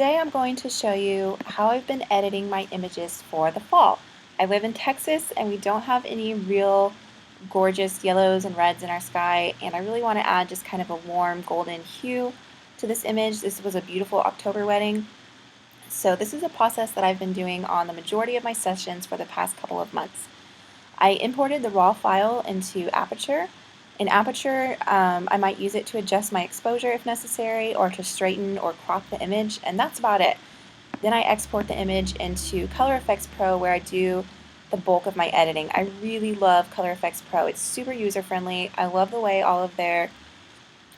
Today I'm going to show you how I've been editing my images for the fall. I live in Texas and we don't have any real gorgeous yellows and reds in our sky, and I really want to add just kind of a warm golden hue to this image. This was a beautiful October wedding. So this is a process that I've been doing on the majority of my sessions for the past couple of months. I imported the raw file into Aperture. In Aperture, I might use it to adjust my exposure if necessary, or to straighten or crop the image, and that's about it. Then I export the image into Color Efex Pro, where I do the bulk of my editing. I really love Color Efex Pro. It's super user-friendly. I love the way all of their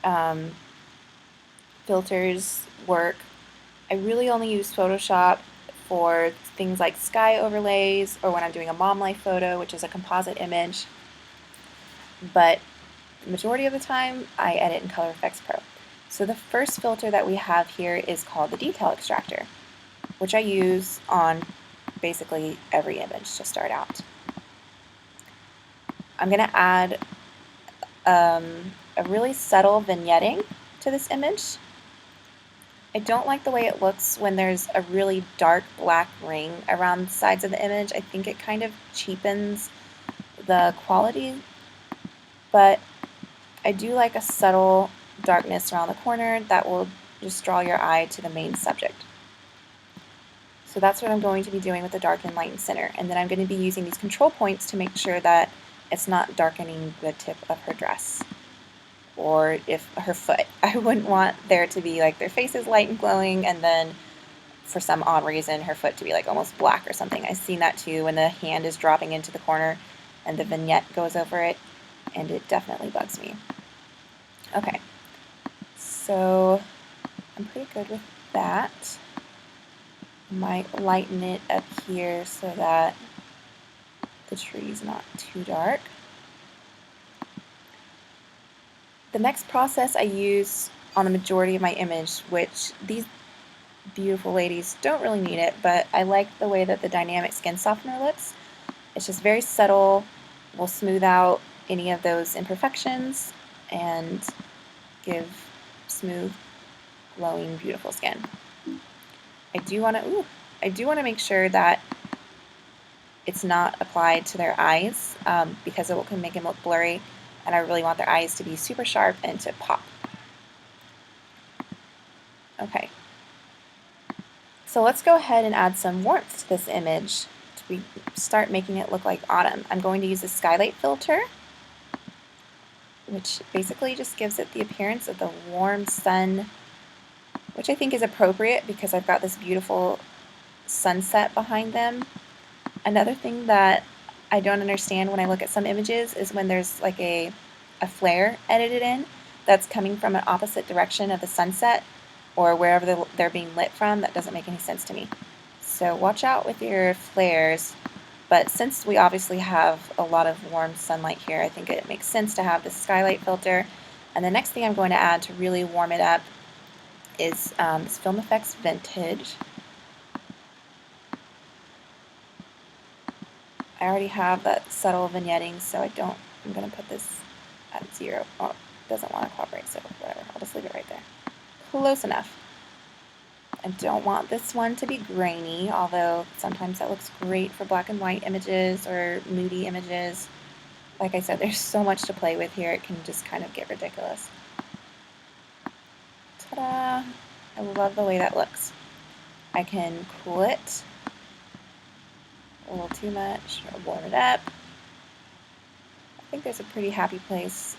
um, filters work. I really only use Photoshop for things like sky overlays, or when I'm doing a mom life photo, which is a composite image. But the majority of the time, I edit in Color Efex Pro. So the first filter that we have here is called the Detail Extractor, which I use on basically every image to start out. I'm going to add a really subtle vignetting to this image. I don't like the way it looks when there's a really dark black ring around the sides of the image. I think it kind of cheapens the quality, but I do like a subtle darkness around the corner that will just draw your eye to the main subject. So that's what I'm going to be doing with the dark and light and center. And then I'm going to be using these control points to make sure that it's not darkening the tip of her dress or if her foot. I wouldn't want there to be like their face is light and glowing and then for some odd reason her foot to be like almost black or something. I've seen that too when the hand is dropping into the corner and the vignette goes over it, and it definitely bugs me. Okay, so I'm pretty good with that. I might lighten it up here so that the tree's not too dark. The next process I use on the majority of my image, which these beautiful ladies don't really need it, but I like the way that the dynamic skin softener looks. It's just very subtle, will smooth out any of those imperfections and give smooth, glowing, beautiful skin. I do want to make sure that it's not applied to their eyes because it can make them look blurry, and I really want their eyes to be super sharp and to pop. Okay, so let's go ahead and add some warmth to this image to start making it look like autumn. I'm going to use a skylight filter, which basically just gives it the appearance of the warm sun, which I think is appropriate because I've got this beautiful sunset behind them. Another thing that I don't understand when I look at some images is when there's like a flare edited in that's coming from an opposite direction of the sunset or wherever they're being lit from. That doesn't make any sense to me. So watch out with your flares, but since we obviously have a lot of warm sunlight here, I think it makes sense to have the skylight filter. And the next thing I'm going to add to really warm it up is this Film Effects Vintage. I already have that subtle vignetting, so I'm going to put this at 0. Oh, it doesn't want to cooperate, so whatever. I'll just leave it right there. Close enough. I don't want this one to be grainy, although sometimes that looks great for black and white images or moody images. Like I said, there's so much to play with here, it can just kind of get ridiculous. Ta-da! I love the way that looks. I can cool it a little too much or warm it up. I think there's a pretty happy place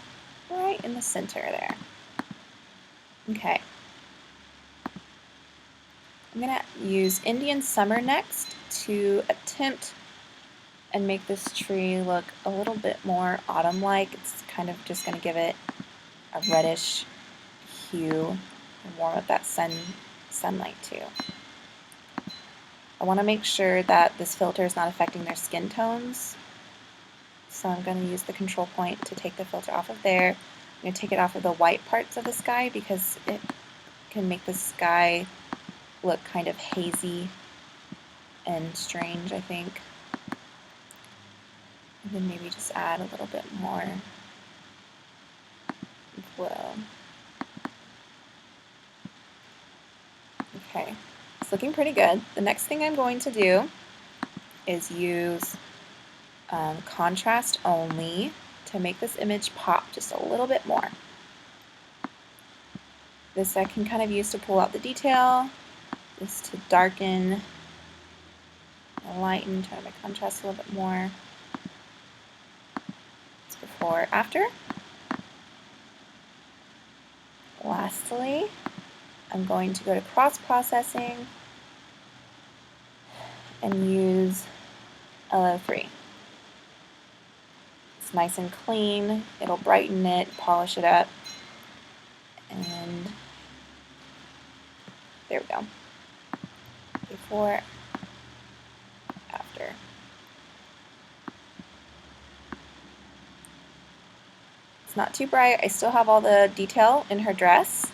right in the center there. Okay. I'm going to use Indian Summer next to attempt and make this tree look a little bit more autumn-like. It's kind of just going to give it a reddish hue and warm up that sunlight too. I want to make sure that this filter is not affecting their skin tones. So I'm going to use the control point to take the filter off of there. I'm going to take it off of the white parts of the sky because it can make the sky look kind of hazy and strange, I think. And then maybe just add a little bit more glow. Okay. looking pretty good. The next thing I'm going to do is use contrast only to make this image pop just a little bit more. This I can kind of use to pull out the detail, this to darken, lighten, turn my contrast a little bit more. It's before, after. Lastly, I'm going to go to cross-processing and use LO3. It's nice and clean. It'll brighten it, polish it up, and there we go. Before, after. It's not too bright. I still have all the detail in her dress.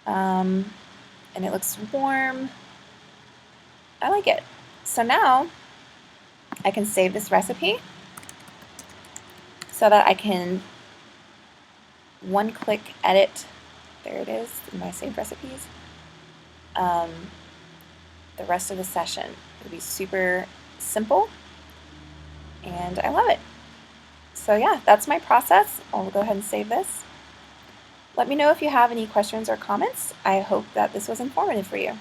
And it looks warm. I like it. So now I can save this recipe so that I can one-click edit. There it is in my saved recipes. The rest of the session. It'll be super simple, and I love it. So yeah, that's my process. I'll go ahead and save this. Let me know if you have any questions or comments. I hope that this was informative for you.